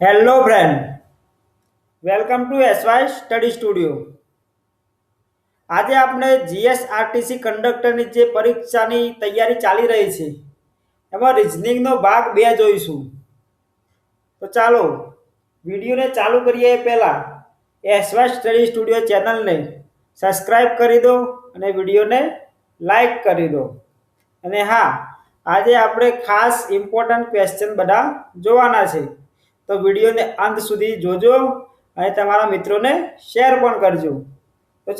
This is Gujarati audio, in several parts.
Hello friend, welcome to SY study studio. આજે આપણે જીએસઆરટીસી કંડક્ટરની જે પરીક્ષાની તૈયારી ચાલી રહી છે એમાં રિઝનિંગનો ભાગ 2 જોઈશું. તો ચાલો વિડીયોને ચાલુ કરીએ એ પહેલાં એસવાય સ્ટડી સ્ટુડિયો ચેનલને સબસ્ક્રાઈબ કરી દો અને વિડીયોને લાઈક કરી દો. અને હા, આજે આપણે ખાસ ઇમ્પોર્ટન્ટ ક્વેશ્ચન બધા જોવાના છે, તો વિડીયોને અંત સુધી જોજો અને તમારા મિત્રોને શેર પણ કરજો. તો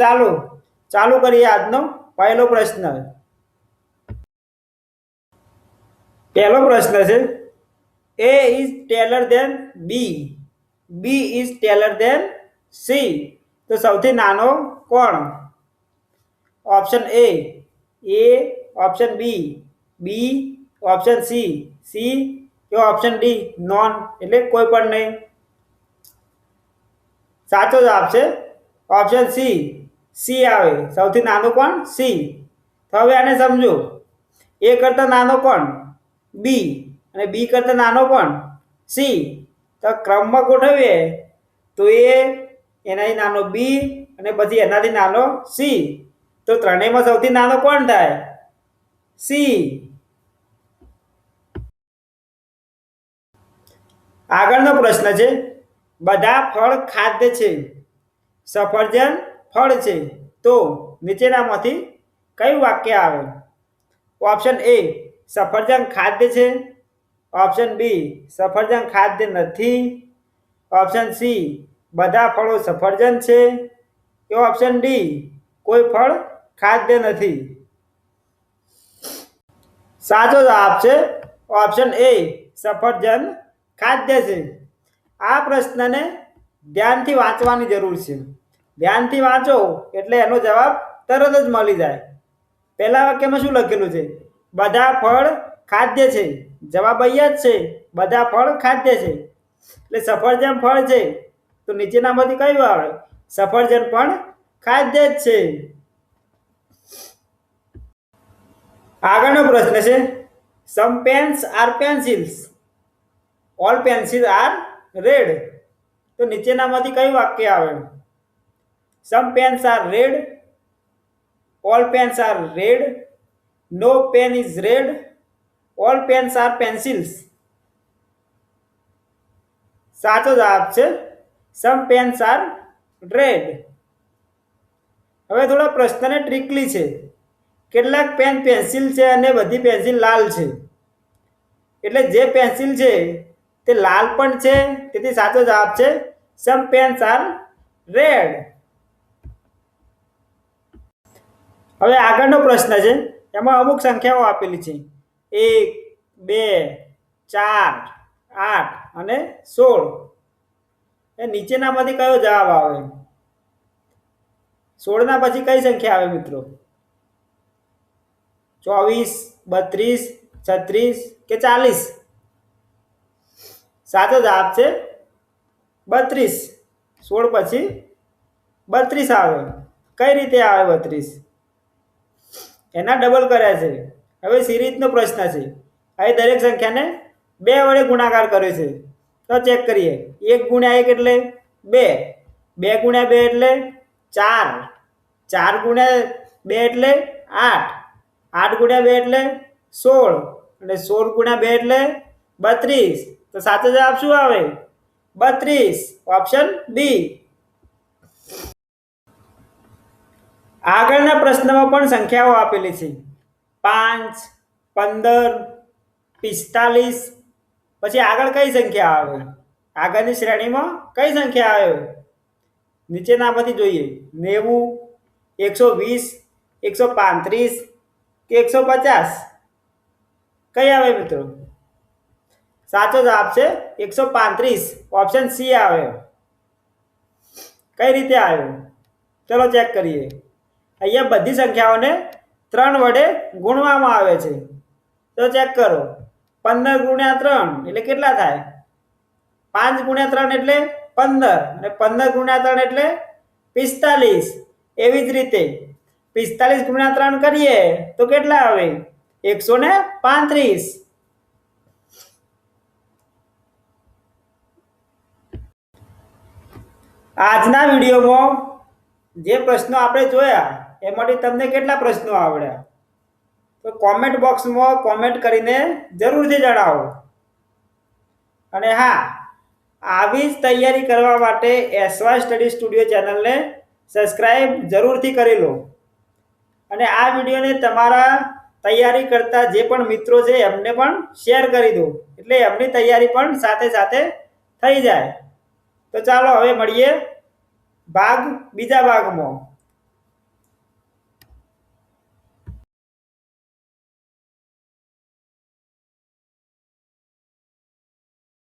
ચાલુ કરીએ આજનો પહેલો પ્રશ્ન. પહેલો પ્રશ્ન છે, A is taller than B, B is taller than C. તો સૌથી નાનો કોણ? Option A, option B, option C કે ઓપ્શન ડી નોન એટલે કોઈ પણ નહીં. સાચો જવાબ છે ઓપ્શન સી આવે. સૌથી નાનું કોણ? સી. તો હવે આને સમજો, એ કરતા નાનો કોણ? બી, અને બી કરતા નાનો કોણ? સી. તો ક્રમમાં ગોઠવીએ તો એનાથી નાનો બી અને પછી એનાથી નાનો સી. તો ત્રણેયમાં સૌથી નાનો કોણ થાય? સી. આગળનો પ્રશ્ન છે, બધા ફળ ખાદ્ય છે, સફરજન ફળ છે, તો નીચેનામાંથી કયું વાક્ય આવે? ઓપ્શન એ, સફરજન ખાદ્ય છે. ઓપ્શન બી, સફરજન ખાદ્ય નથી. ઓપ્શન સી, બધા ફળો સફરજન છે. કે ઓપ્શન ડી, કોઈ ફળ ખાદ્ય નથી. સાચો જવાબ છે ઓપ્શન એ, સફરજન ખાદ્ય છે. આ પ્રશ્નને ધ્યાનથી વાંચવાની જરૂર છે. ધ્યાનથી વાંચો એટલે એનો જવાબ તરત જ મળી જાય. પહેલા વાક્યમાં શું લખેલું છે? બધા ફળ ખાદ્ય છે. જવાબ અહીંયા જ છે, બધા ફળ ખાદ્ય છે. એટલે સફરજન ફળ છે, તો નીચેનામાંથી કયું આવે? સફરજન પણ ખાદ્ય જ છે. આગળનો પ્રશ્ન છે, some pens are pencils, all pencils are red. તો નીચેનામાંથી કયું વાક્ય આવે? Some pens are red, all pens are red, no pen is red, all pens are pencils. સાચો જવાબ છે સમ પેન્સ આર રેડ. હવે થોડા પ્રશ્નને ટ્રિકલી છે. કેટલાક પેન પેન્સિલ છે અને બધી પેન્સિલ લાલ છે, એટલે જે પેન્સિલ છે તે લાલ પણ છે, તેથી સાચો જવાબ છે સમ પેન્સ આર રેડ. હવે આગળનો પ્રશ્ન છે, એમાં અમુક સંખ્યાઓ આપેલી છે, 1, 2, 4, 8 અને 16. એ નીચેનામાંથી કયો જવાબ આવે? 16 પછી કઈ સંખ્યા આવે મિત્રો? 24, 32, 36 કે 40? સાચો જવાબ છે 32. 16 પછી 32 આવે. કઈ રીતે આવે 32? એના ડબલ કર્યા છે. હવે સિરીઝનો પ્રશ્ન છે. અહીં દરેક સંખ્યાને 2 વડે ગુણાકાર કર્યો છે. તો ચેક કરીએ. 1 ગુણ્યા 1 એટલે 2, 2 ગુણ્યા 2 એટલે 4, 4 ગુણ્યા 2 એટલે 8, 8 ગુણ્યા 2 એટલે 16 અને 16 ગુણ્યા 2 એટલે 32. તો સાચો જવાબ શું આવે? 32. Option B. આગળના પ્રશ્નમાં પણ સંખ્યાઓ આપેલી છે, 5, 15, 45. પછી આગળ કઈ સંખ્યા આવે? આગળની શ્રેણીમાં કઈ સંખ્યા આવે? નીચેનામાંથી જોઈએ. 90, 120, 135 કે 150? કઈ આવે મિત્રો? સાચો જવાબ છે 135. ઓપ્શન સી આવે. કઈ રીતે આવ્યો? ચલો ચેક કરીએ. અહીંયા બધી સંખ્યાઓને 3 વડે ગુણવામાં આવે છે. તો ચેક કરો. 15 ગુણ્યા 3 એટલે કેટલા થાય? 5 ગુણ્યા 3 એટલે 15 અને 15 ગુણ્યા 3 એટલે 45. એવી જ રીતે 45 ગુણ્યા 3 કરીએ તો કેટલા આવે? 135. આજના વિડીયોમાં જે પ્રશ્નો આપણે જોયા એમાંથી તમને કેટલા પ્રશ્નો આવડ્યા તો કોમેન્ટ બોક્સમાં કોમેન્ટ કરીને જરૂરથી જણાવો. અને હા, આવી જ તૈયારી કરવા માટે એસવાય સ્ટડી સ્ટુડિયો ચેનલને સબસ્ક્રાઇબ જરૂરથી કરી લો. અને આ વિડીયોને તમારા તૈયારી કરતા જે પણ મિત્રો છે એમને પણ શેર કરી દો, એટલે એમની તૈયારી પણ સાથે સાથે થઈ જાય. તો ચાલો હવે મળીએ બીજા ભાગમાં.